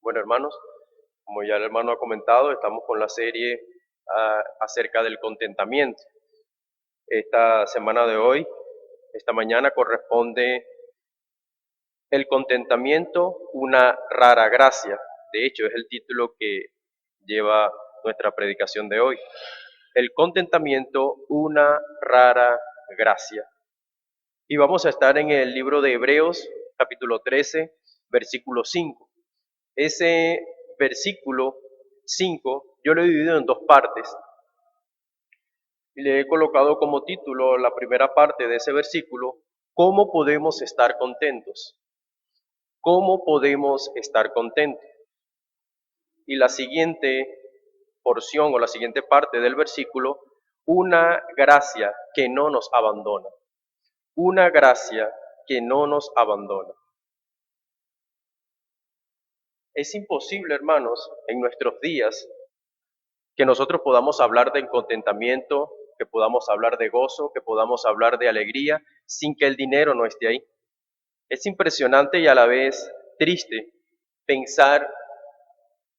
Bueno, hermanos, como ya el hermano ha comentado, estamos con la serie acerca del contentamiento. Esta semana de hoy, esta mañana, corresponde el contentamiento, una rara gracia. De hecho, es el título que lleva nuestra predicación de hoy. El contentamiento, una rara gracia. Y vamos a estar en el libro de Hebreos, capítulo 13, versículo 5. Ese versículo 5 yo lo he dividido en dos partes y le he colocado como título la primera parte de ese versículo: ¿cómo podemos estar contentos? ¿Cómo podemos estar contentos? Y la siguiente porción o la siguiente parte del versículo: una gracia que no nos abandona. Una gracia que no nos abandona. Es imposible, hermanos, en nuestros días que nosotros podamos hablar de contentamiento, que podamos hablar de gozo, que podamos hablar de alegría, sin que el dinero no esté ahí. Es impresionante y a la vez triste pensar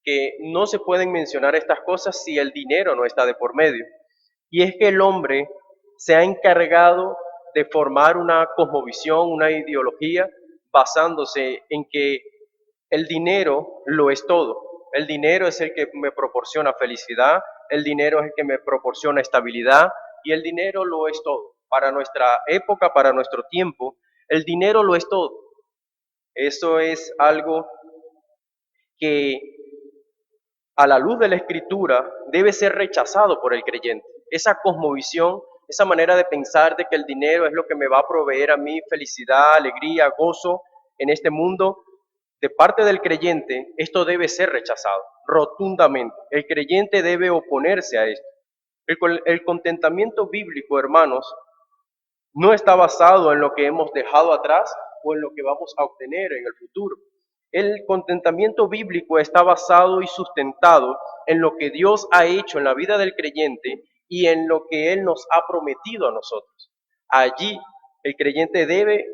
que no se pueden mencionar estas cosas si el dinero no está de por medio. Y es que el hombre se ha encargado de formar una cosmovisión, una ideología, basándose en que el dinero lo es todo. El dinero es el que me proporciona felicidad, el dinero es el que me proporciona estabilidad y el dinero lo es todo. Para nuestra época, para nuestro tiempo, el dinero lo es todo. Eso es algo que a la luz de la Escritura debe ser rechazado por el creyente. Esa cosmovisión, esa manera de pensar de que el dinero es lo que me va a proveer a mí felicidad, alegría, gozo en este mundo, de parte del creyente, esto debe ser rechazado rotundamente. El creyente debe oponerse a esto. El contentamiento bíblico, hermanos, no está basado en lo que hemos dejado atrás o en lo que vamos a obtener en el futuro. El contentamiento bíblico está basado y sustentado en lo que Dios ha hecho en la vida del creyente y en lo que Él nos ha prometido a nosotros. Allí el creyente debe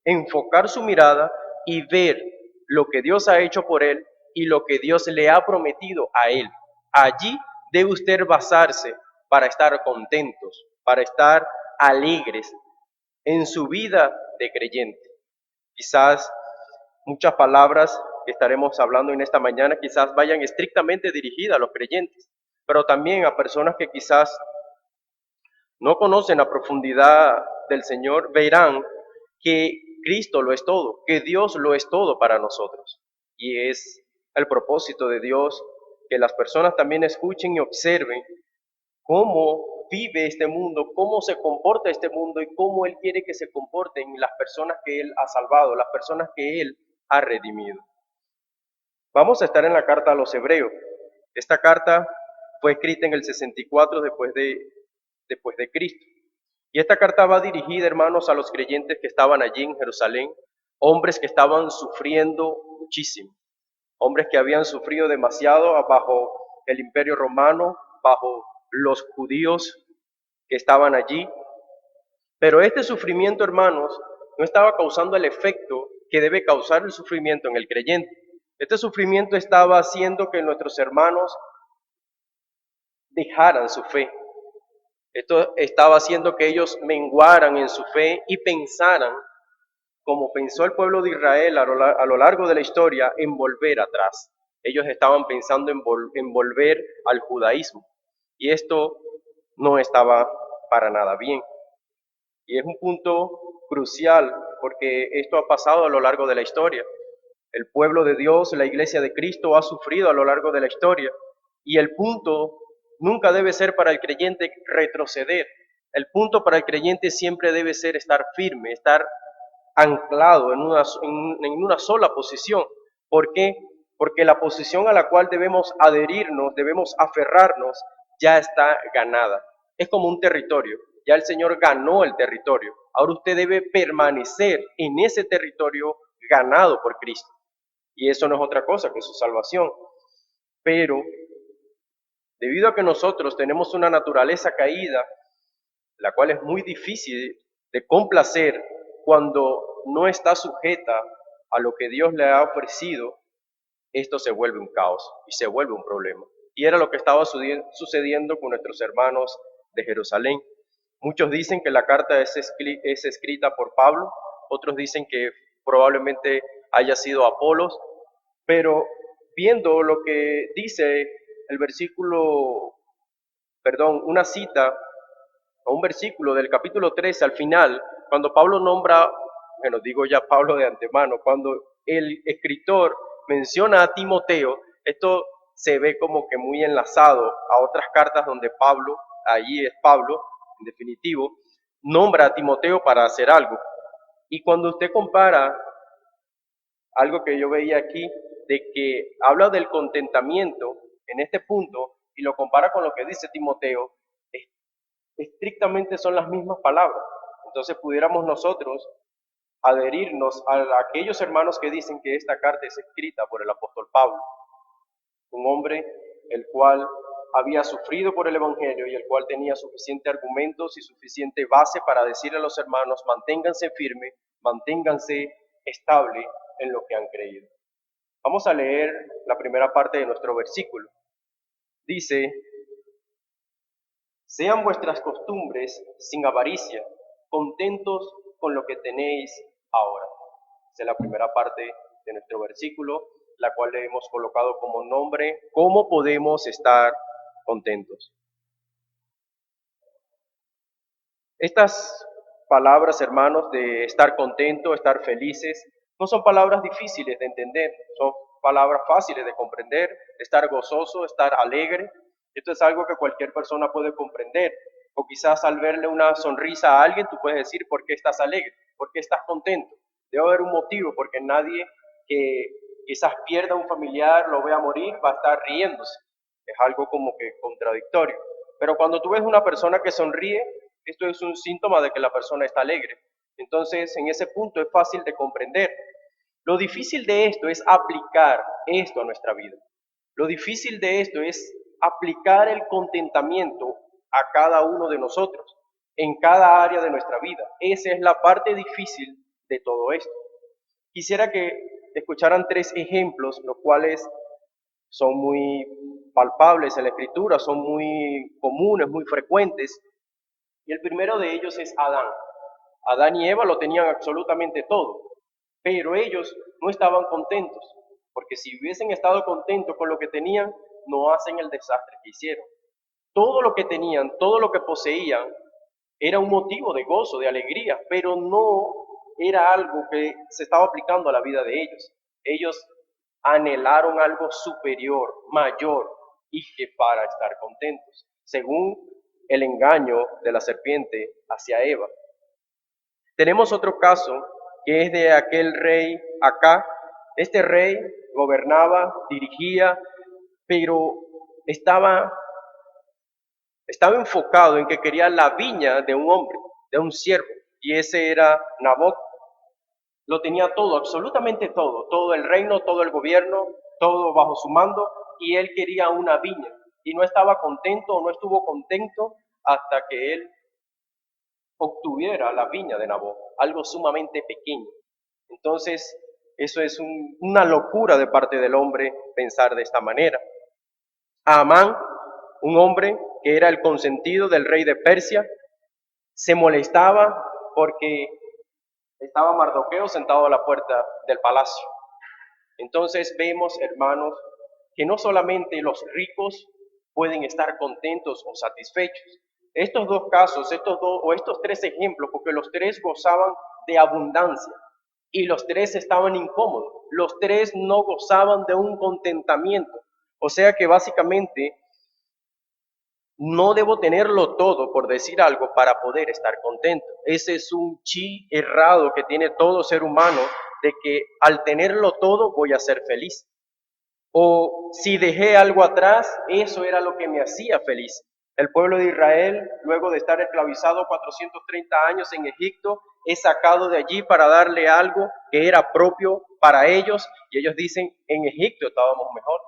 enfocar su mirada y ver lo que Dios ha hecho por él y lo que Dios le ha prometido a él. Allí debe usted basarse para estar contentos, para estar alegres en su vida de creyente. Quizás muchas palabras que estaremos hablando en esta mañana quizás vayan estrictamente dirigidas a los creyentes, pero también a personas que quizás no conocen la profundidad del Señor, verán que Cristo lo es todo, que Dios lo es todo para nosotros. Y es el propósito de Dios que las personas también escuchen y observen cómo vive este mundo, cómo se comporta este mundo y cómo Él quiere que se comporten las personas que Él ha salvado, las personas que Él ha redimido. Vamos a estar en la carta a los Hebreos. Esta carta fue escrita en el 64 después de Cristo. Y esta carta va dirigida, hermanos, a los creyentes que estaban allí en Jerusalén, hombres que estaban sufriendo muchísimo, hombres que habían sufrido demasiado bajo el imperio romano, bajo los judíos que estaban allí. Pero este sufrimiento, hermanos, no estaba causando el efecto que debe causar el sufrimiento en el creyente. Este sufrimiento estaba haciendo que nuestros hermanos dejaran su fe. Esto estaba haciendo que ellos menguaran en su fe y pensaran, como pensó el pueblo de Israel a lo largo de la historia, en volver atrás. Ellos estaban pensando en volver al judaísmo. Y esto no estaba para nada bien. Y es un punto crucial porque esto ha pasado a lo largo de la historia. El pueblo de Dios, la iglesia de Cristo ha sufrido a lo largo de la historia. Y el punto nunca debe ser para el creyente retroceder. El punto para el creyente siempre debe ser estar firme, estar anclado en una sola posición. ¿Por qué? Porque la posición a la cual debemos adherirnos, debemos aferrarnos, ya está ganada. Es como un territorio. Ya el Señor ganó el territorio. Ahora usted debe permanecer en ese territorio ganado por Cristo. Y eso no es otra cosa que su salvación. Pero debido a que nosotros tenemos una naturaleza caída, la cual es muy difícil de complacer cuando no está sujeta a lo que Dios le ha ofrecido, esto se vuelve un caos y se vuelve un problema. Y era lo que estaba sucediendo con nuestros hermanos de Jerusalén. Muchos dicen que la carta es escrita por Pablo, otros dicen que probablemente haya sido Apolos, pero viendo lo que dice el versículo, perdón, una cita o un versículo del capítulo 13 al final, cuando Pablo nombra, bueno, digo ya Pablo de antemano, cuando el escritor menciona a Timoteo, esto se ve como que muy enlazado a otras cartas donde Pablo, allí es Pablo, en definitivo, nombra a Timoteo para hacer algo. Y cuando usted compara algo que yo veía aquí, de que habla del contentamiento en este punto y lo compara con lo que dice Timoteo, estrictamente son las mismas palabras. Entonces pudiéramos nosotros adherirnos a aquellos hermanos que dicen que esta carta es escrita por el apóstol Pablo, un hombre el cual había sufrido por el Evangelio y el cual tenía suficientes argumentos y suficiente base para decirle a los hermanos, manténganse firmes, manténganse estables en lo que han creído. Vamos a leer la primera parte de nuestro versículo. Dice, sean vuestras costumbres sin avaricia, contentos con lo que tenéis ahora. Esa es la primera parte de nuestro versículo, la cual le hemos colocado como nombre, ¿cómo podemos estar contentos? Estas palabras, hermanos, de estar contento, estar felices, no son palabras difíciles de entender, son palabras fáciles de comprender, estar gozoso, estar alegre. Esto es algo que cualquier persona puede comprender. O quizás al verle una sonrisa a alguien, tú puedes decir, ¿por qué estás alegre? ¿Por qué estás contento? Debe haber un motivo, porque nadie que quizás pierda un familiar, lo vea morir, va a estar riéndose. Es algo como que contradictorio. Pero cuando tú ves una persona que sonríe, esto es un síntoma de que la persona está alegre. Entonces, en ese punto es fácil de comprender. Lo difícil de esto es aplicar esto a nuestra vida. Lo difícil de esto es aplicar el contentamiento a cada uno de nosotros, en cada área de nuestra vida. Esa es la parte difícil de todo esto. Quisiera que escucharan 3 ejemplos, los cuales son muy palpables en la escritura, son muy comunes, muy frecuentes. Y el primero de ellos es Adán. Adán y Eva lo tenían absolutamente todo, pero ellos no estaban contentos, porque si hubiesen estado contentos con lo que tenían, no hacen el desastre que hicieron. Todo lo que tenían, todo lo que poseían, era un motivo de gozo, de alegría, pero no era algo que se estaba aplicando a la vida de ellos. Ellos anhelaron algo superior, mayor, y que para estar contentos, según el engaño de la serpiente hacia Eva. Tenemos otro caso que es de aquel rey Acá. Este rey gobernaba, dirigía, pero estaba enfocado en que quería la viña de un hombre, de un siervo, y ese era Nabot. Lo tenía todo, absolutamente todo, todo el reino, todo el gobierno, todo bajo su mando, y él quería una viña, y no estaba contento o no estuvo contento hasta que él obtuviera la viña de Nabot, algo sumamente pequeño. Entonces, eso es una locura de parte del hombre pensar de esta manera. Amán, un hombre que era el consentido del rey de Persia, se molestaba porque estaba Mardoqueo sentado a la puerta del palacio. Entonces vemos, hermanos, que no solamente los ricos pueden estar contentos o satisfechos. Estos dos casos, estos 3 ejemplos, porque los 3 gozaban de abundancia y los 3 estaban incómodos, los 3 no gozaban de un contentamiento. O sea que básicamente no debo tenerlo todo, por decir algo, para poder estar contento. Ese es un chi errado que tiene todo ser humano, de que al tenerlo todo voy a ser feliz. O si dejé algo atrás, eso era lo que me hacía feliz. El pueblo de Israel, luego de estar esclavizado 430 años en Egipto, es sacado de allí para darle algo que era propio para ellos, y ellos dicen, en Egipto estábamos mejor,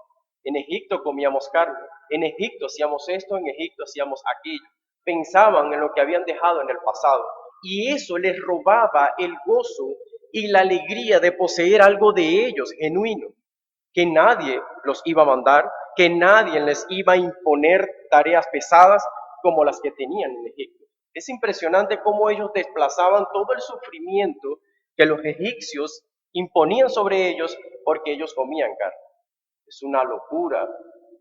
en Egipto comíamos carne, en Egipto hacíamos esto, en Egipto hacíamos aquello. Pensaban en lo que habían dejado en el pasado, y eso les robaba el gozo y la alegría de poseer algo de ellos, genuino, que nadie los iba a mandar, que nadie les iba a imponer tareas pesadas como las que tenían en Egipto. Es impresionante cómo ellos desplazaban todo el sufrimiento que los egipcios imponían sobre ellos porque ellos comían carne. Es una locura.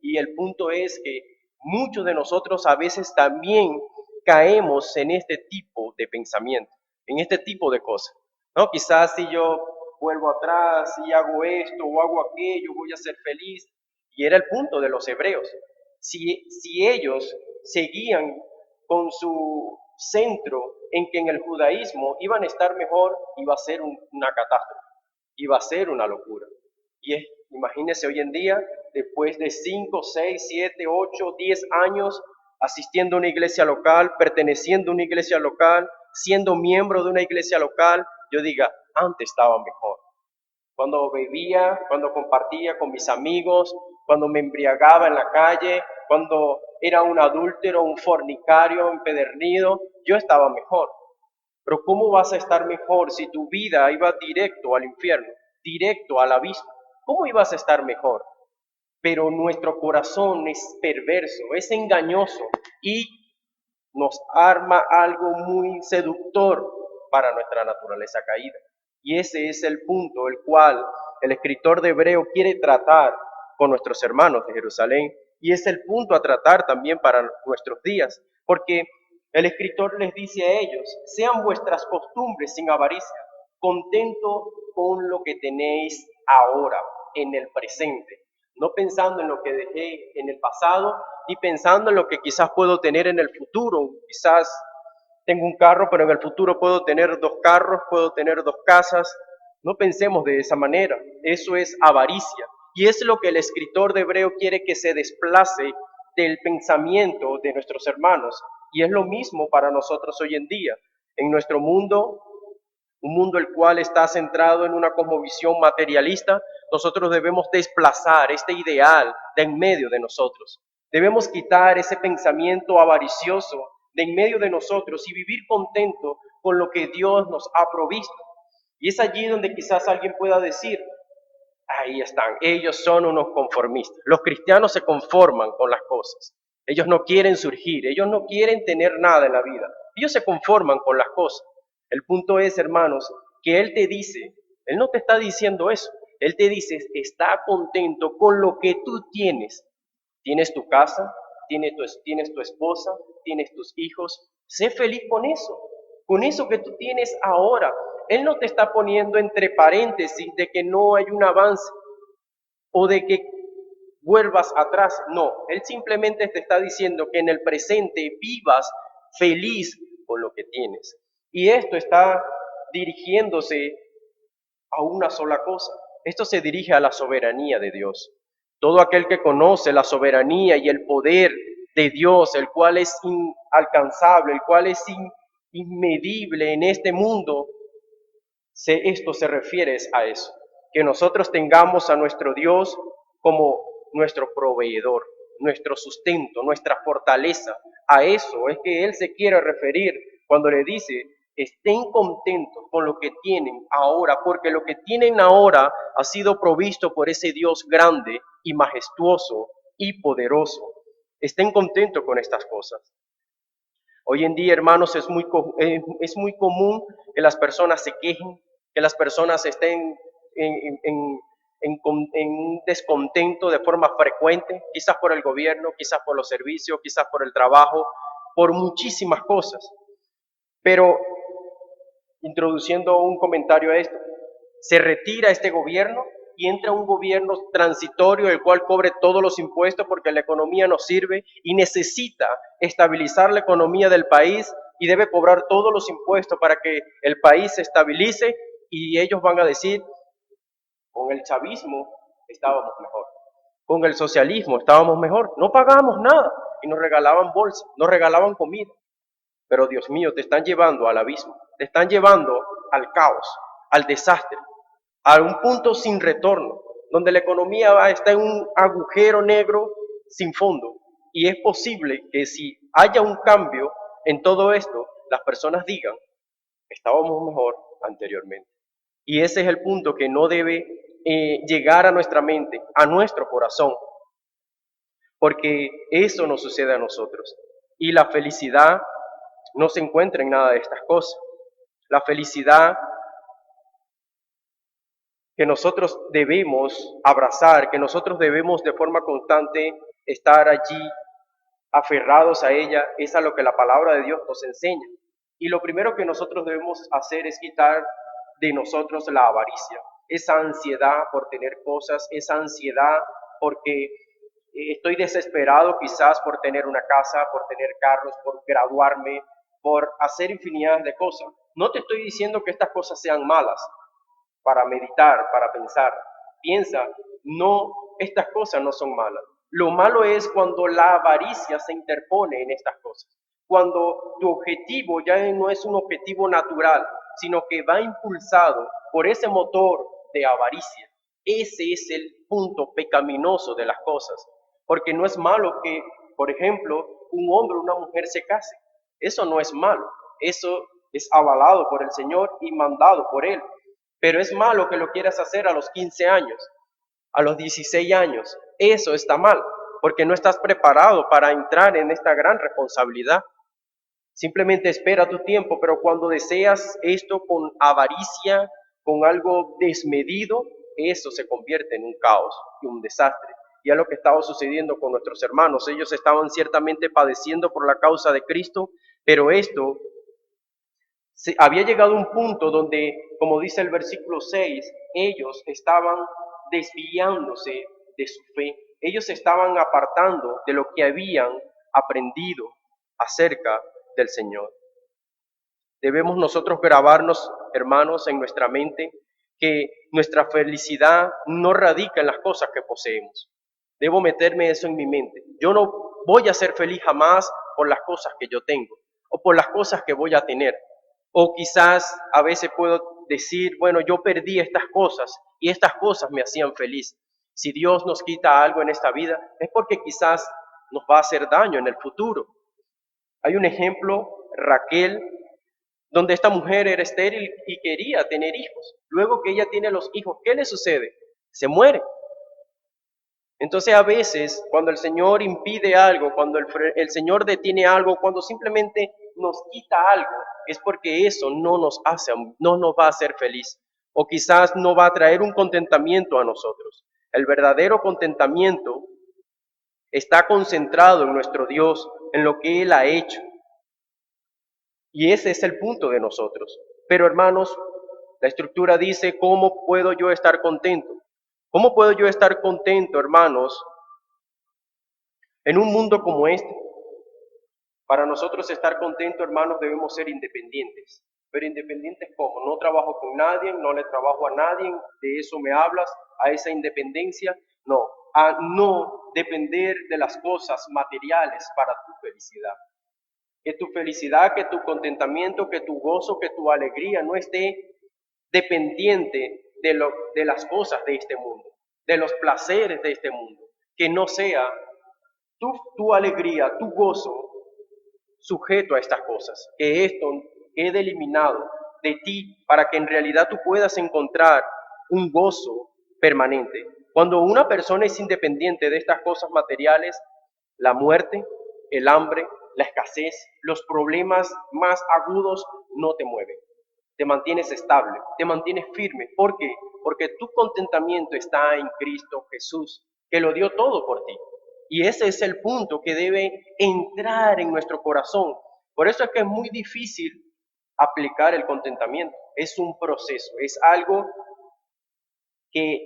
Y el punto es que muchos de nosotros a veces también caemos en este tipo de pensamiento, en este tipo de cosas. ¿No? Quizás si yo vuelvo atrás, si hago esto o hago aquello, voy a ser feliz. Y era el punto de los hebreos. Si ellos seguían con su centro en que en el judaísmo iban a estar mejor, iba a ser una catástrofe, iba a ser una locura. Y imagínense hoy en día, después de 5, 6, 7, 8, 10 años asistiendo a una iglesia local, perteneciendo a una iglesia local, siendo miembro de una iglesia local, yo diga, antes estaba mejor. Cuando bebía, cuando compartía con mis amigos, cuando me embriagaba en la calle, cuando era un adúltero, un fornicario, empedernido, yo estaba mejor. Pero ¿cómo vas a estar mejor si tu vida iba directo al infierno, directo al abismo? ¿Cómo ibas a estar mejor? Pero nuestro corazón es perverso, es engañoso y nos arma algo muy seductor para nuestra naturaleza caída. Y ese es el punto el cual el escritor de Hebreo quiere tratar con nuestros hermanos de Jerusalén, y es el punto a tratar también para nuestros días, porque el escritor les dice a ellos, sean vuestras costumbres sin avaricia, contento con lo que tenéis ahora, en el presente, no pensando en lo que dejé en el pasado, y pensando en lo que quizás puedo tener en el futuro. Quizás tengo un carro, pero en el futuro puedo tener 2 carros, puedo tener 2 casas. No pensemos de esa manera. Eso es avaricia. Y es lo que el escritor de Hebreo quiere que se desplace del pensamiento de nuestros hermanos. Y es lo mismo para nosotros hoy en día. En nuestro mundo, un mundo el cual está centrado en una cosmovisión materialista, nosotros debemos desplazar este ideal de en medio de nosotros. Debemos quitar ese pensamiento avaricioso de en medio de nosotros y vivir contento con lo que Dios nos ha provisto. Y es allí donde quizás alguien pueda decir, ahí están, ellos son unos conformistas. Los cristianos se conforman con las cosas. Ellos no quieren surgir, ellos no quieren tener nada en la vida. Ellos se conforman con las cosas. El punto es, hermanos, que Él te dice, Él no te está diciendo eso. Él te dice, está contento con lo que tú tienes. Tienes tu casa, tienes tu esposa, tienes tus hijos. Sé feliz con eso que tú tienes ahora. Él no te está poniendo entre paréntesis de que no hay un avance o de que vuelvas atrás. No, Él simplemente te está diciendo que en el presente vivas feliz con lo que tienes. Y esto está dirigiéndose a una sola cosa. Esto se dirige a la soberanía de Dios. Todo aquel que conoce la soberanía y el poder de Dios, el cual es inalcanzable, el cual es inmedible en este mundo, esto se refiere a eso, que nosotros tengamos a nuestro Dios como nuestro proveedor, nuestro sustento, nuestra fortaleza. A eso es que Él se quiere referir cuando le dice, estén contentos con lo que tienen ahora, porque lo que tienen ahora ha sido provisto por ese Dios grande y majestuoso y poderoso. Estén contentos con estas cosas. Hoy en día, hermanos, es muy común que las personas se quejen, que las personas estén en un descontento de forma frecuente, quizás por el gobierno, quizás por los servicios, quizás por el trabajo, por muchísimas cosas. Pero, introduciendo un comentario a esto, se retira este gobierno y entra un gobierno transitorio el cual cobre todos los impuestos porque la economía no sirve y necesita estabilizar la economía del país y debe cobrar todos los impuestos para que el país se estabilice, y ellos van a decir, con el chavismo estábamos mejor, con el socialismo estábamos mejor, no pagábamos nada y nos regalaban bolsas, nos regalaban comida. Pero Dios mío, te están llevando al abismo, te están llevando al caos, al desastre, a un punto sin retorno, donde la economía está en un agujero negro sin fondo. Y es posible que si haya un cambio en todo esto, las personas digan, estábamos mejor anteriormente. Y ese es el punto que no debe llegar a nuestra mente, a nuestro corazón, porque eso nos sucede a nosotros. Y la felicidad no se encuentra en nada de estas cosas. La felicidad que nosotros debemos abrazar, que nosotros debemos de forma constante estar allí aferrados a ella, es a lo que la palabra de Dios nos enseña. Y lo primero que nosotros debemos hacer es quitar de nosotros la avaricia, esa ansiedad por tener cosas, esa ansiedad porque estoy desesperado quizás por tener una casa, por tener carros, por graduarme, por hacer infinidad de cosas. No te estoy diciendo que estas cosas sean malas para meditar, para pensar. Piensa, no, estas cosas no son malas. Lo malo es cuando la avaricia se interpone en estas cosas. Cuando tu objetivo ya no es un objetivo natural, sino que va impulsado por ese motor de avaricia. Ese es el punto pecaminoso de las cosas. Porque no es malo que, por ejemplo, un hombre o una mujer se case. Eso no es malo. Eso es avalado por el Señor y mandado por Él. Pero es malo que lo quieras hacer a los 15 años, a los 16 años. Eso está mal, porque no estás preparado para entrar en esta gran responsabilidad. Simplemente espera tu tiempo, pero cuando deseas esto con avaricia, con algo desmedido, eso se convierte en un caos y un desastre. Y es lo que estaba sucediendo con nuestros hermanos. Ellos estaban ciertamente padeciendo por la causa de Cristo, pero esto había llegado a un punto donde, como dice el versículo 6, ellos estaban desviándose de su fe. Ellos se estaban apartando de lo que habían aprendido acerca del Señor. Debemos nosotros grabarnos, hermanos, en nuestra mente que nuestra felicidad no radica en las cosas que poseemos. Debo meterme eso en mi mente. Yo no voy a ser feliz jamás por las cosas que yo tengo o por las cosas que voy a tener. O quizás a veces puedo decir, bueno, yo perdí estas cosas y estas cosas me hacían feliz. Si Dios nos quita algo en esta vida, es porque quizás nos va a hacer daño en el futuro. Hay un ejemplo, Raquel, donde esta mujer era estéril y quería tener hijos. Luego que ella tiene los hijos, ¿qué le sucede? Se muere. Entonces a veces cuando el Señor impide algo, cuando el Señor detiene algo, cuando simplemente nos quita algo, es porque eso no nos hace, no nos va a hacer feliz. O quizás no va a traer un contentamiento a nosotros. El verdadero contentamiento está concentrado en nuestro Dios, en lo que Él ha hecho. Y ese es el punto de nosotros. Pero hermanos, la Escritura dice, ¿cómo puedo yo estar contento? ¿Cómo puedo yo estar contento, hermanos, en un mundo como este? Para nosotros estar contentos, hermanos, debemos ser independientes. Pero independientes ¿cómo? No trabajo con nadie, no le trabajo a nadie, de eso me hablas, a esa independencia. No, a no depender de las cosas materiales para tu felicidad. Que tu felicidad, que tu contentamiento, que tu gozo, que tu alegría no esté dependiente de las cosas de este mundo, de los placeres de este mundo. Que no sea tu alegría, tu gozo sujeto a estas cosas. Que esto quede eliminado de ti para que en realidad tú puedas encontrar un gozo permanente. Cuando una persona es independiente de estas cosas materiales, la muerte, el hambre, la escasez, los problemas más agudos no te mueven. Te mantienes estable, te mantienes firme. ¿Por qué? Porque tu contentamiento está en Cristo Jesús, que lo dio todo por ti. Y ese es el punto que debe entrar en nuestro corazón. Por eso es que es muy difícil aplicar el contentamiento. Es un proceso, es algo que,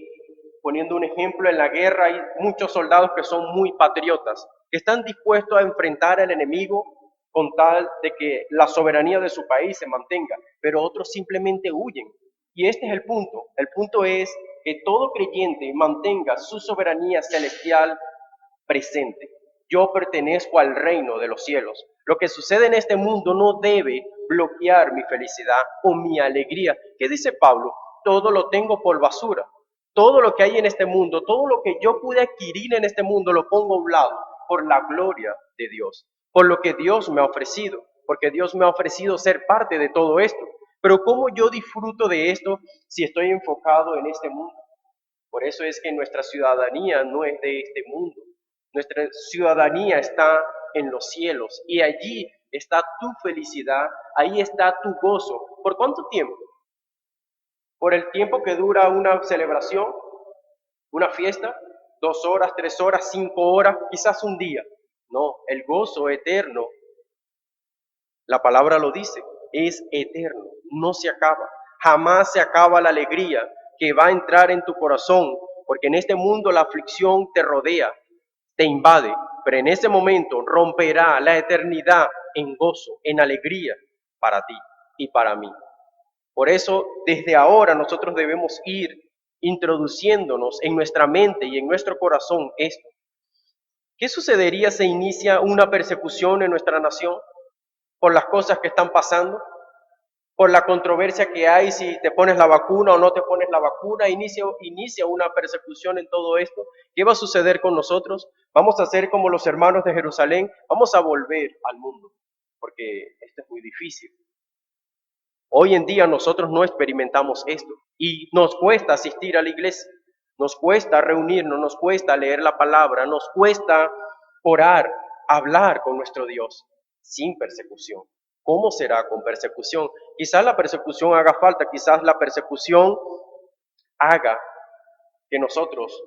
poniendo un ejemplo, en la guerra hay muchos soldados que son muy patriotas, que están dispuestos a enfrentar al enemigo con tal de que la soberanía de su país se mantenga, pero otros simplemente huyen. Y este es el punto. El punto es que todo creyente mantenga su soberanía celestial presente. Yo pertenezco al reino de los cielos. Lo que sucede en este mundo no debe bloquear mi felicidad o mi alegría. ¿Qué dice Pablo? Todo lo tengo por basura. Todo lo que hay en este mundo, todo lo que yo pude adquirir en este mundo, lo pongo a un lado por la gloria de Dios, por lo que Dios me ha ofrecido, porque Dios me ha ofrecido ser parte de todo esto. Pero ¿cómo yo disfruto de esto si estoy enfocado en este mundo? Por eso es que nuestra ciudadanía no es de este mundo. Nuestra ciudadanía está en los cielos y allí está tu felicidad, ahí está tu gozo. ¿Por cuánto tiempo? ¿Por el tiempo que dura una celebración, una fiesta? 2 horas, 3 horas, 5 horas, quizás un día. No, el gozo eterno, la palabra lo dice, es eterno, no se acaba. Jamás se acaba la alegría que va a entrar en tu corazón, porque en este mundo la aflicción te rodea, te invade, pero en ese momento romperá la eternidad en gozo, en alegría para ti y para mí. Por eso, desde ahora nosotros debemos ir introduciéndonos en nuestra mente y en nuestro corazón esto. ¿Qué sucedería si inicia una persecución en nuestra nación por las cosas que están pasando? Por la controversia que hay si te pones la vacuna o no te pones la vacuna, inicia una persecución en todo esto. ¿Qué va a suceder con nosotros? Vamos a ser como los hermanos de Jerusalén, vamos a volver al mundo, porque esto es muy difícil. Hoy en día nosotros no experimentamos esto y nos cuesta asistir a la iglesia, nos cuesta reunirnos, nos cuesta leer la palabra, nos cuesta orar, hablar con nuestro Dios sin persecución. ¿Cómo será con persecución? Quizás la persecución haga falta, quizás la persecución haga que nosotros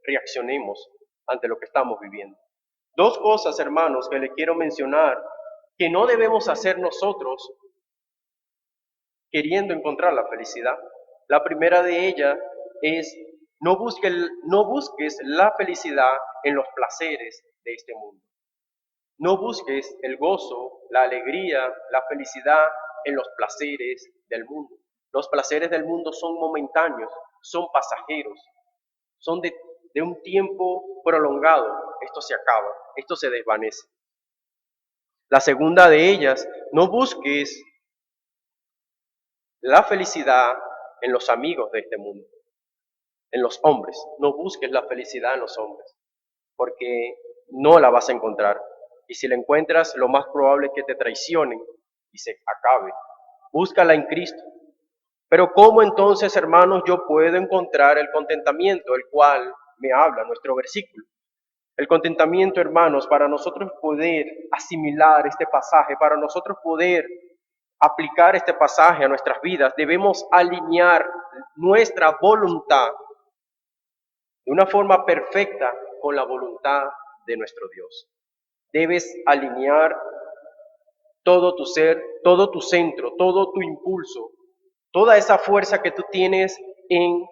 reaccionemos ante lo que estamos viviendo. Dos cosas, hermanos, que le quiero mencionar que no debemos hacer nosotros queriendo encontrar la felicidad. La primera de ellas es no busques la felicidad en los placeres de este mundo. No busques el gozo, la alegría, la felicidad en los placeres del mundo. Los placeres del mundo son momentáneos, son pasajeros, son de un tiempo prolongado. Esto se acaba, esto se desvanece. La segunda de ellas, no busques la felicidad en los amigos de este mundo, en los hombres. No busques la felicidad en los hombres, porque no la vas a encontrar. Y si la encuentras, lo más probable es que te traicionen y se acabe. Búscala en Cristo. Pero ¿cómo entonces, hermanos, yo puedo encontrar el contentamiento, el cual me habla nuestro versículo? El contentamiento, hermanos, para nosotros poder asimilar este pasaje, para nosotros poder aplicar este pasaje a nuestras vidas, debemos alinear nuestra voluntad de una forma perfecta con la voluntad de nuestro Dios. Debes alinear todo tu ser, todo tu centro, todo tu impulso, toda esa fuerza que tú tienes en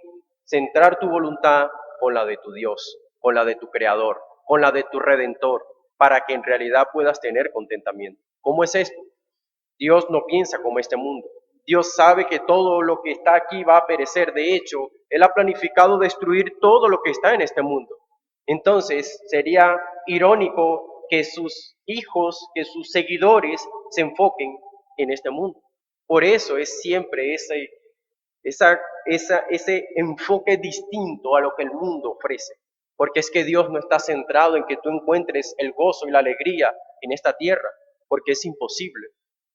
centrar tu voluntad con la de tu Dios, con la de tu Creador, con la de tu Redentor, para que en realidad puedas tener contentamiento. ¿Cómo es esto? Dios no piensa como este mundo. Dios sabe que todo lo que está aquí va a perecer. De hecho, Él ha planificado destruir todo lo que está en este mundo. Entonces, sería irónico que sus hijos, que sus seguidores se enfoquen en este mundo. Por eso es siempre ese enfoque distinto a lo que el mundo ofrece. Porque es que Dios no está centrado en que tú encuentres el gozo y la alegría en esta tierra, porque es imposible.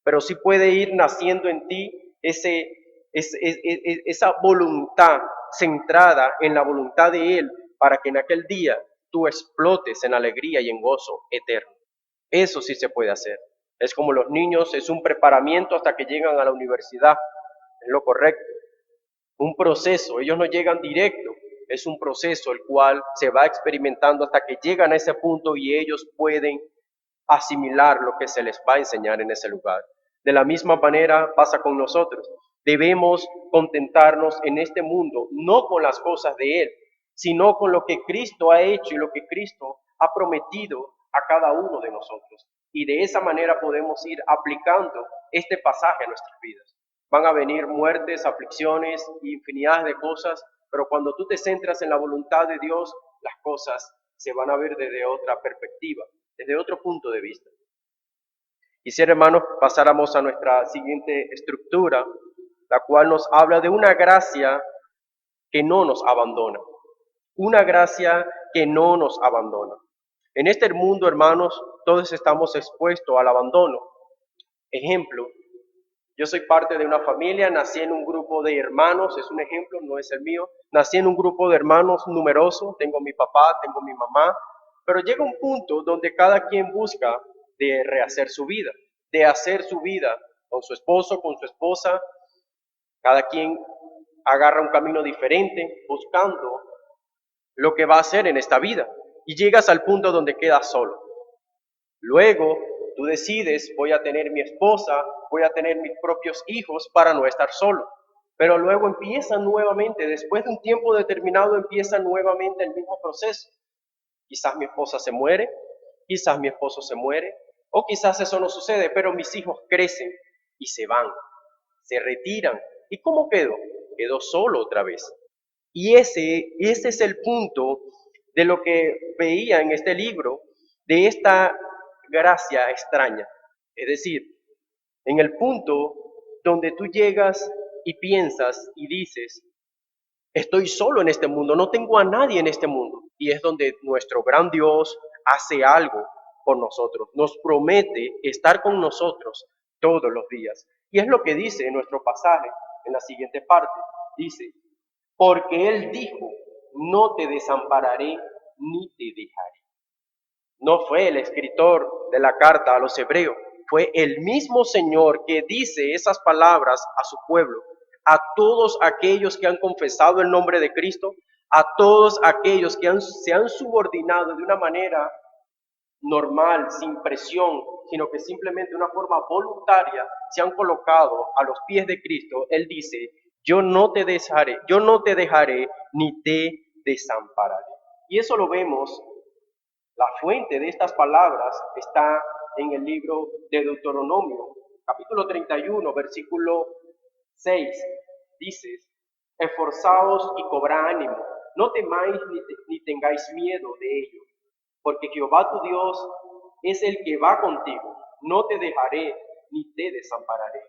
Pero sí puede ir naciendo en ti esa voluntad centrada en la voluntad de Él, para que en aquel día tú explotes en alegría y en gozo eterno. Eso sí se puede hacer. Es como los niños, es un preparamiento hasta que llegan a la universidad, es lo correcto. Un proceso, ellos no llegan directo, es un proceso el cual se va experimentando hasta que llegan a ese punto y ellos pueden asimilar lo que se les va a enseñar en ese lugar. De la misma manera pasa con nosotros. Debemos contentarnos en este mundo, no con las cosas de Él, sino con lo que Cristo ha hecho y lo que Cristo ha prometido a cada uno de nosotros. Y de esa manera podemos ir aplicando este pasaje a nuestras vidas. Van a venir muertes, aflicciones y infinidad de cosas, pero cuando tú te centras en la voluntad de Dios, las cosas se van a ver desde otra perspectiva, desde otro punto de vista. Quisiera, hermanos, pasáramos a nuestra siguiente estructura, la cual nos habla de una gracia que no nos abandona. Una gracia que no nos abandona. En este mundo, hermanos, todos estamos expuestos al abandono. Ejemplo, Yo soy parte de una familia, nací en un grupo de hermanos, es un ejemplo, no es el mío. Nací en un grupo de hermanos numeroso, tengo mi papá, tengo mi mamá, pero llega un punto donde cada quien busca de rehacer su vida, de hacer su vida con su esposo, con su esposa. Cada quien agarra un camino diferente, buscando lo que va a hacer en esta vida. Y llegas al punto donde quedas solo. Luego tú decides, voy a tener mi esposa, voy a tener mis propios hijos para no estar solo. Pero luego empieza nuevamente, después de un tiempo determinado, empieza nuevamente el mismo proceso. Quizás mi esposa se muere, quizás mi esposo se muere, o quizás eso no sucede, pero mis hijos crecen y se van, se retiran. ¿Y cómo quedo? Quedo solo otra vez. Y ese es el punto de lo que veía en este libro, de esta gracia extraña. Es decir, en el punto donde tú llegas y piensas y dices, estoy solo en este mundo, no tengo a nadie en este mundo. Y es donde nuestro gran Dios hace algo por nosotros, nos promete estar con nosotros todos los días. Y es lo que dice en nuestro pasaje, en la siguiente parte. Dice, porque Él dijo, no te desampararé ni te dejaré. No fue el escritor de la carta a los hebreos, fue el mismo Señor que dice esas palabras a su pueblo, a todos aquellos que han confesado el nombre de Cristo, a todos aquellos que se han subordinado de una manera normal, sin presión, sino que simplemente de una forma voluntaria se han colocado a los pies de Cristo. Él dice, yo no te dejaré ni te desampararé. Y eso lo vemos, la fuente de estas palabras está en el libro de Deuteronomio, capítulo 31, versículo 6. Dice, esforzaos y cobrad ánimo, no temáis ni tengáis miedo de ello, porque Jehová tu Dios es el que va contigo, no te dejaré ni te desampararé.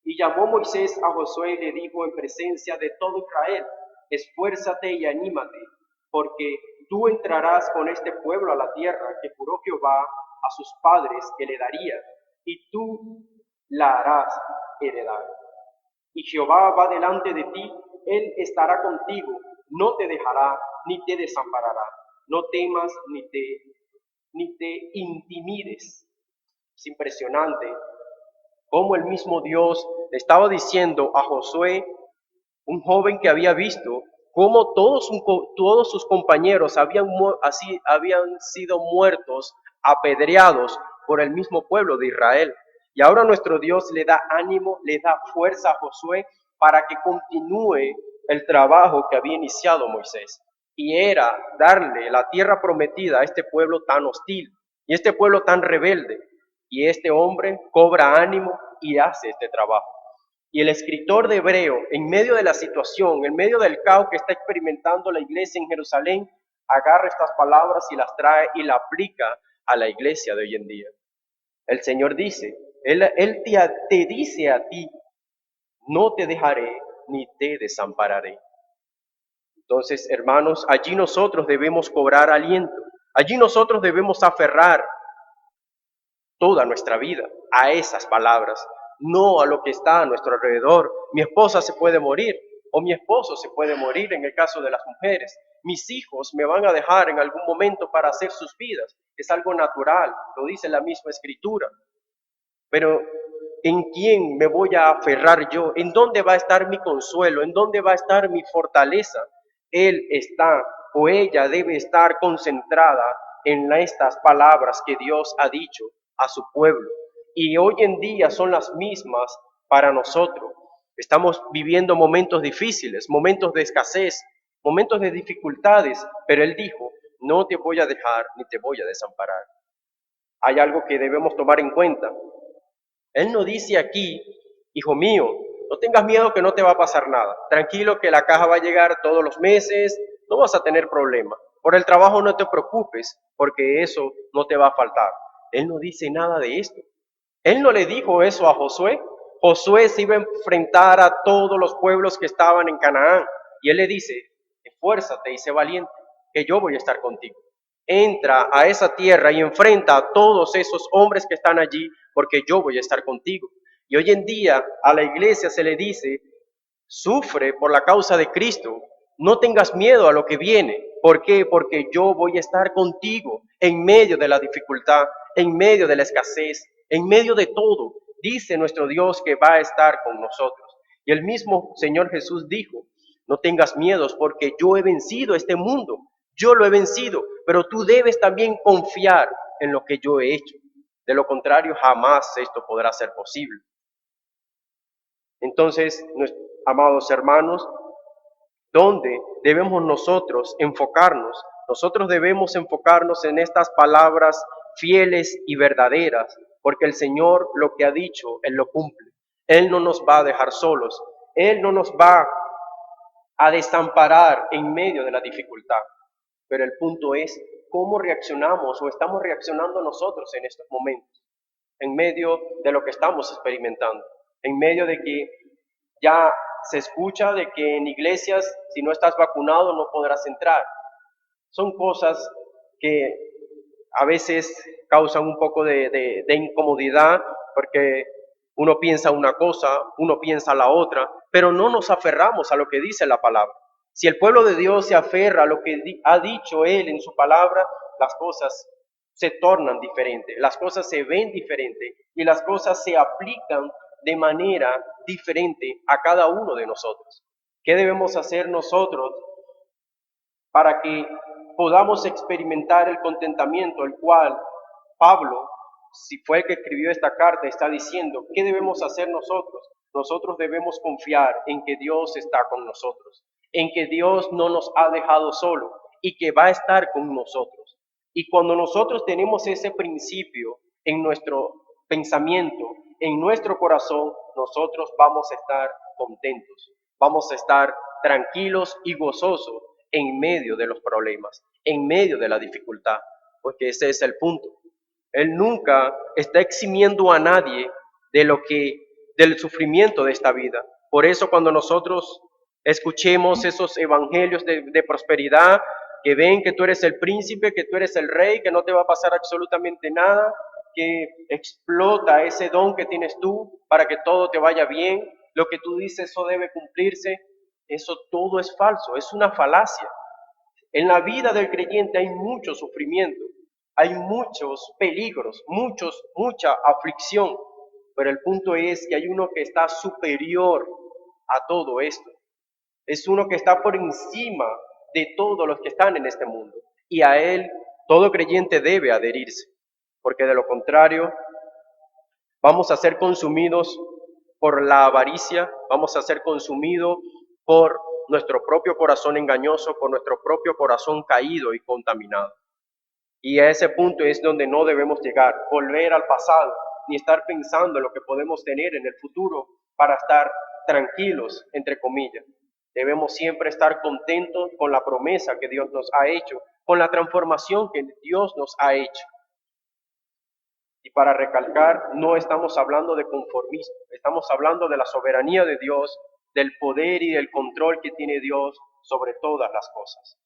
Y llamó Moisés a Josué y le dijo en presencia de todo Israel, esfuérzate y anímate, porque tú entrarás con este pueblo a la tierra que juró Jehová a sus padres que le daría, y tú la harás heredar. Y Jehová va delante de ti, Él estará contigo, no te dejará ni te desamparará. No temas ni te intimides. Es impresionante cómo el mismo Dios le estaba diciendo a Josué, un joven que había visto cómo todos sus compañeros habían sido muertos, apedreados por el mismo pueblo de Israel. Y ahora nuestro Dios le da ánimo, le da fuerza a Josué para que continúe el trabajo que había iniciado Moisés. Y era darle la tierra prometida a este pueblo tan hostil y este pueblo tan rebelde. Y este hombre cobra ánimo y hace este trabajo. Y el escritor de Hebreo, en medio de la situación, en medio del caos que está experimentando la iglesia en Jerusalén, agarra estas palabras y las trae y las aplica a la iglesia de hoy en día. El Señor dice, Él te dice a ti, no te dejaré ni te desampararé. Entonces, hermanos, allí nosotros debemos cobrar aliento, allí nosotros debemos aferrar toda nuestra vida a esas palabras, no a lo que está a nuestro alrededor. Mi esposa se puede morir o mi esposo se puede morir en el caso de las mujeres. Mis hijos me van a dejar en algún momento para hacer sus vidas. Es algo natural, lo dice la misma escritura. Pero ¿en quién me voy a aferrar yo? ¿En dónde va a estar mi consuelo? ¿En dónde va a estar mi fortaleza? Él está o ella debe estar concentrada en estas palabras que Dios ha dicho a su pueblo. Y hoy en día son las mismas para nosotros. Estamos viviendo momentos difíciles, momentos de escasez, momentos de dificultades, pero Él dijo, no te voy a dejar ni te voy a desamparar. Hay algo que debemos tomar en cuenta. Él no dice aquí, hijo mío, no tengas miedo que no te va a pasar nada. Tranquilo que la caja va a llegar todos los meses, no vas a tener problema. Por el trabajo no te preocupes, porque eso no te va a faltar. Él no dice nada de esto. Él no le dijo eso a Josué. Josué se iba a enfrentar a todos los pueblos que estaban en Canaán. Y él le dice, esfuérzate y sé valiente, que yo voy a estar contigo. Entra a esa tierra y enfrenta a todos esos hombres que están allí, porque yo voy a estar contigo. Y hoy en día a la iglesia se le dice, sufre por la causa de Cristo, no tengas miedo a lo que viene. ¿Por qué? Porque yo voy a estar contigo en medio de la dificultad, en medio de la escasez, en medio de todo. Dice nuestro Dios que va a estar con nosotros. Y el mismo Señor Jesús dijo, no tengas miedos porque yo he vencido este mundo, yo lo he vencido, pero tú debes también confiar en lo que yo he hecho. De lo contrario, jamás esto podrá ser posible. Entonces, amados hermanos, ¿dónde debemos nosotros enfocarnos? Nosotros debemos enfocarnos en estas palabras fieles y verdaderas, porque el Señor lo que ha dicho, Él lo cumple. Él no nos va a dejar solos, Él no nos va a desamparar en medio de la dificultad. Pero el punto es cómo reaccionamos o estamos reaccionando nosotros en estos momentos, en medio de lo que estamos experimentando, en medio de que ya se escucha de que en iglesias, si no estás vacunado, no podrás entrar. Son cosas que a veces causan un poco de incomodidad, porque uno piensa una cosa, uno piensa la otra, pero no nos aferramos a lo que dice la palabra. Si el pueblo de Dios se aferra a lo que ha dicho Él en su palabra, las cosas se tornan diferentes, las cosas se ven diferentes y las cosas se aplican de manera diferente a cada uno de nosotros. ¿Qué debemos hacer nosotros para que podamos experimentar el contentamiento, el cual Pablo, si fue el que escribió esta carta, está diciendo? ¿Qué debemos hacer nosotros? Nosotros debemos confiar en que Dios está con nosotros, en que Dios no nos ha dejado solo y que va a estar con nosotros. Y cuando nosotros tenemos ese principio en nuestro pensamiento, en nuestro corazón, nosotros vamos a estar contentos, vamos a estar tranquilos y gozosos en medio de los problemas, en medio de la dificultad, porque ese es el punto. Él nunca está eximiendo a nadie de del sufrimiento de esta vida. Por eso cuando nosotros escuchemos esos evangelios de prosperidad, que ven que tú eres el príncipe, que tú eres el rey, que no te va a pasar absolutamente nada, que explota ese don que tienes tú para que todo te vaya bien, lo que tú dices, eso debe cumplirse, eso todo es falso, es una falacia. En la vida del creyente hay mucho sufrimiento, hay muchos peligros, mucha aflicción, pero el punto es que hay uno que está superior a todo esto. Es uno que está por encima de todos los que están en este mundo. Y a él todo creyente debe adherirse, porque de lo contrario vamos a ser consumidos por la avaricia, vamos a ser consumidos por nuestro propio corazón engañoso, por nuestro propio corazón caído y contaminado. Y a ese punto es donde no debemos llegar, volver al pasado, ni estar pensando en lo que podemos tener en el futuro para estar tranquilos, entre comillas. Debemos siempre estar contentos con la promesa que Dios nos ha hecho, con la transformación que Dios nos ha hecho. Y para recalcar, no estamos hablando de conformismo, estamos hablando de la soberanía de Dios, del poder y del control que tiene Dios sobre todas las cosas.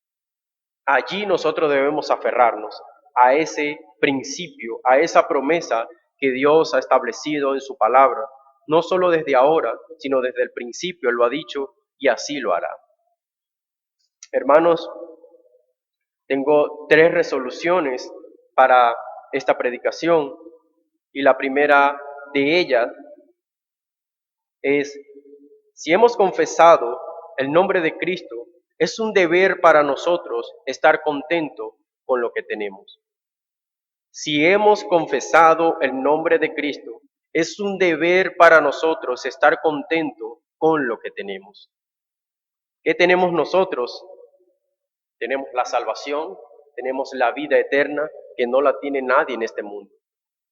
Allí nosotros debemos aferrarnos a ese principio, a esa promesa que Dios ha establecido en su palabra, no solo desde ahora, sino desde el principio, Él lo ha dicho y así lo hará. Hermanos, tengo 3 resoluciones para esta predicación y la primera de ellas es, si hemos confesado el nombre de Cristo, es un deber para nosotros estar contentos con lo que tenemos. Si hemos confesado el nombre de Cristo, es un deber para nosotros estar contentos con lo que tenemos. ¿Qué tenemos nosotros? Tenemos la salvación, tenemos la vida eterna que no la tiene nadie en este mundo.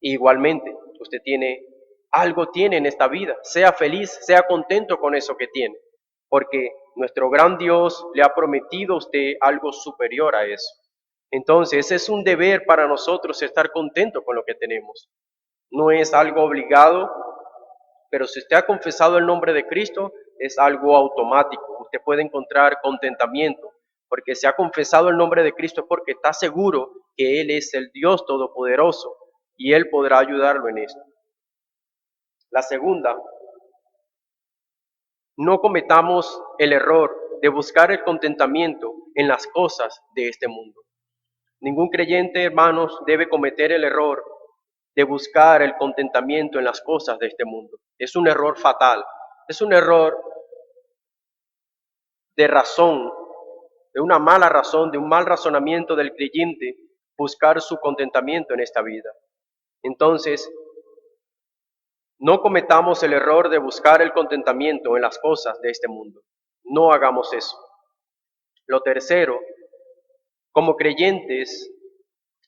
Igualmente, usted algo tiene en esta vida, sea feliz, sea contento con eso que tiene, porque nuestro gran Dios le ha prometido a usted algo superior a eso. Entonces, es un deber para nosotros estar contentos con lo que tenemos. No es algo obligado, pero si usted ha confesado el nombre de Cristo, es algo automático. Usted puede encontrar contentamiento, porque si ha confesado el nombre de Cristo es porque está seguro que Él es el Dios Todopoderoso y Él podrá ayudarlo en esto. La segunda, no cometamos el error de buscar el contentamiento en las cosas de este mundo. Ningún creyente, hermanos, debe cometer el error de buscar el contentamiento en las cosas de este mundo. Es un error fatal, es un error de razón, de una mala razón, de un mal razonamiento del creyente, buscar su contentamiento en esta vida. Entonces, no cometamos el error de buscar el contentamiento en las cosas de este mundo. No hagamos eso. Lo tercero, como creyentes,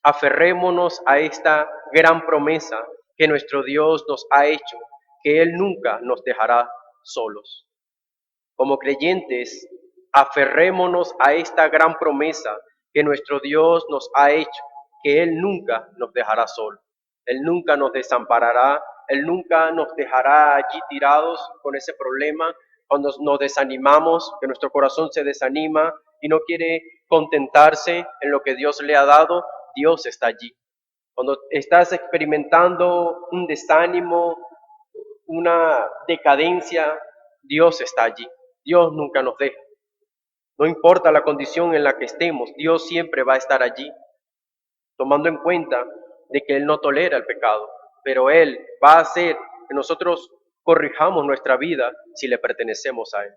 aferrémonos a esta gran promesa que nuestro Dios nos ha hecho, que Él nunca nos dejará solos. Como creyentes, aferrémonos a esta gran promesa que nuestro Dios nos ha hecho, que Él nunca nos dejará solos. Él nunca nos desamparará, Él nunca nos dejará allí tirados con ese problema. Cuando nos desanimamos, que nuestro corazón se desanima y no quiere contentarse en lo que Dios le ha dado, Dios está allí. Cuando estás experimentando un desánimo, una decadencia, Dios está allí. Dios nunca nos deja. No importa la condición en la que estemos, Dios siempre va a estar allí, tomando en cuenta de que Él no tolera el pecado, pero Él va a hacer que nosotros corrijamos nuestra vida si le pertenecemos a Él.